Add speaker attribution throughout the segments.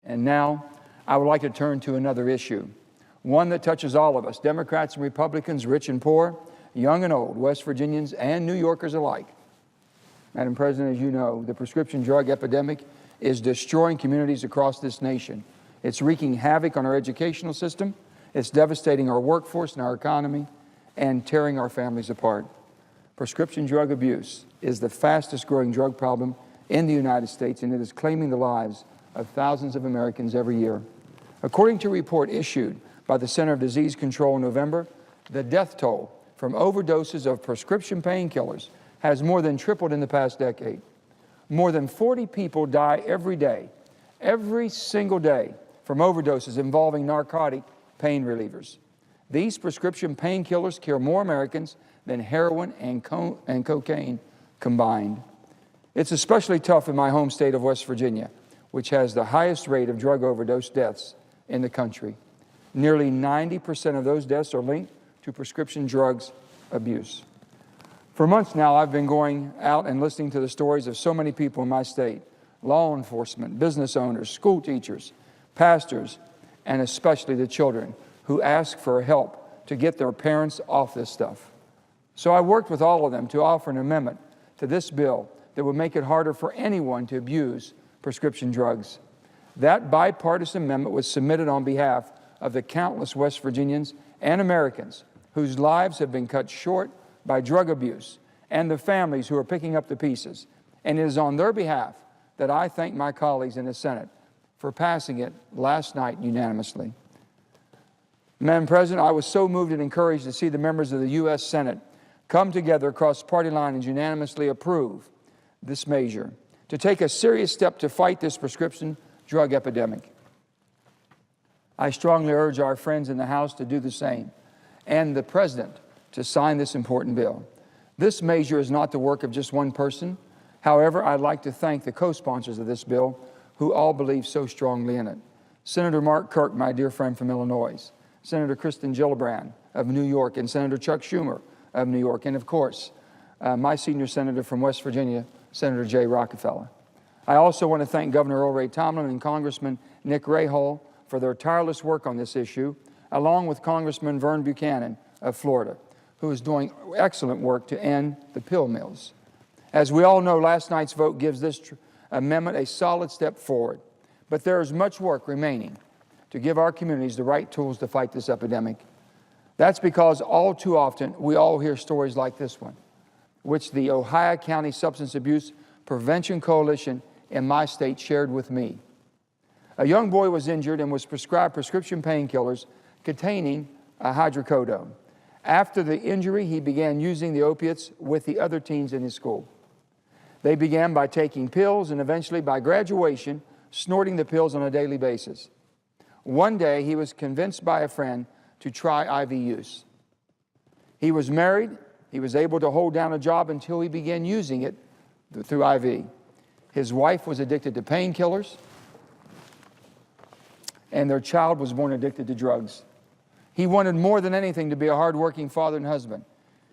Speaker 1: And now, I would like to turn to another issue, one that touches all of us, Democrats and Republicans, rich and poor, young and old, West Virginians and New Yorkers alike. Madam President, as you know, the prescription drug epidemic is destroying communities across this nation. It's wreaking havoc on our educational system, it's devastating our workforce and our economy, and tearing our families apart. Prescription drug abuse is the fastest growing drug problem in the United States, and it is claiming the lives of thousands of Americans every year. According to a report issued by the Center for Disease Control in November, the death toll from overdoses of prescription painkillers has more than tripled in the past decade. More than 40 people die every day, every single day, from overdoses involving narcotic pain relievers. These prescription painkillers kill more Americans than heroin and cocaine combined. It's especially tough in my home state of West Virginia, which has the highest rate of drug overdose deaths in the country. Nearly 90% of those deaths are linked to prescription drugs abuse. For months now, I've been going out and listening to the stories of so many people in my state, law enforcement, business owners, school teachers, pastors, and especially the children who ask for help to get their parents off this stuff. So I worked with all of them to offer an amendment to this bill that would make it harder for anyone to abuse prescription drugs. That bipartisan amendment was submitted on behalf of the countless West Virginians and Americans whose lives have been cut short by drug abuse, and the families who are picking up the pieces. And it is on their behalf that I thank my colleagues in the Senate for passing it last night unanimously. Madam President, I was so moved and encouraged to see the members of the U.S. Senate come together across party lines and unanimously approve this measure to take a serious step to fight this prescription drug epidemic. I strongly urge our friends in the House to do the same, and the President to sign this important bill. This measure is not the work of just one person. However, I'd like to thank the co-sponsors of this bill who all believe so strongly in it. Senator Mark Kirk, my dear friend from Illinois, Senator Kristen Gillibrand of New York, and Senator Chuck Schumer of New York, and of course, my senior senator from West Virginia, Senator Jay Rockefeller. I also want to thank Governor Earl Ray Tomblin and Congressman Nick Rahall for their tireless work on this issue, along with Congressman Vern Buchanan of Florida, who is doing excellent work to end the pill mills. As we all know, last night's vote gives this amendment a solid step forward, but there is much work remaining to give our communities the right tools to fight this epidemic. That's because all too often we all hear stories like this one, which the Ohio County Substance Abuse Prevention Coalition in my state shared with me. A young boy was injured and was prescribed prescription painkillers containing hydrocodone. After the injury, he began using the opiates with the other teens in his school. They began by taking pills and eventually, by graduation, snorting the pills on a daily basis. One day, he was convinced by a friend to try IV use. He was married. He was able to hold down a job until he began using it through IV. His wife was addicted to painkillers, and their child was born addicted to drugs. He wanted more than anything to be a hardworking father and husband.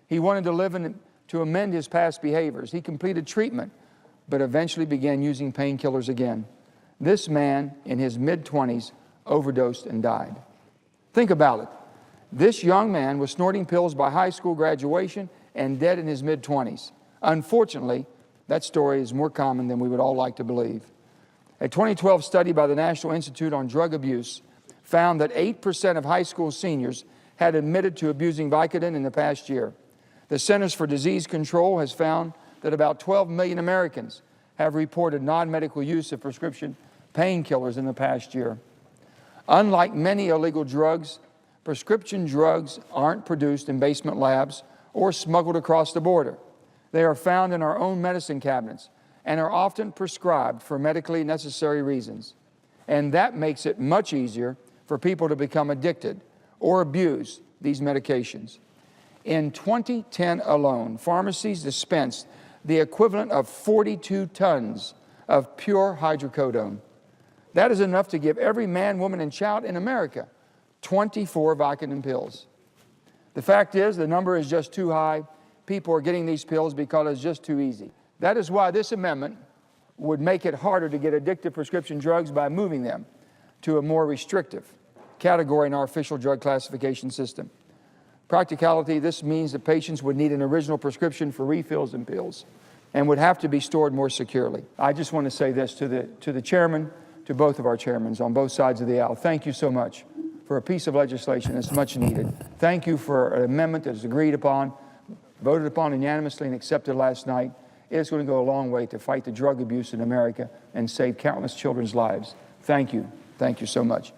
Speaker 1: He wanted to live and to amend his past behaviors. He completed treatment, but eventually began using painkillers again. This man, in his mid-20s, overdosed and died. Think about it. This young man was snorting pills by high school graduation and dead in his mid-20s. Unfortunately, that story is more common than we would all like to believe. A 2012 study by the National Institute on Drug Abuse found that 8% of high school seniors had admitted to abusing Vicodin in the past year. The Centers for Disease Control has found that about 12 million Americans have reported non-medical use of prescription painkillers in the past year. Unlike many illegal drugs, prescription drugs aren't produced in basement labs or smuggled across the border. They are found in our own medicine cabinets and are often prescribed for medically necessary reasons. And that makes it much easier for people to become addicted or abuse these medications. In 2010 alone, pharmacies dispensed the equivalent of 42 tons of pure hydrocodone. That is enough to give every man, woman, and child in America 24 Vicodin pills. The fact is, the number is just too high. People are getting these pills because it's just too easy. That is why this amendment would make it harder to get addictive prescription drugs by moving them to a more restrictive category in our official drug classification system. Practicality, this means that patients would need an original prescription for refills and pills and would have to be stored more securely. I just want to say this to the chairman, to both of our chairmen on both sides of the aisle. Thank you so much for a piece of legislation that's much needed. Thank you for an amendment that is agreed upon, voted upon unanimously and accepted last night. It's going to go a long way to fight the drug abuse in America and save countless children's lives. Thank you. Thank you so much.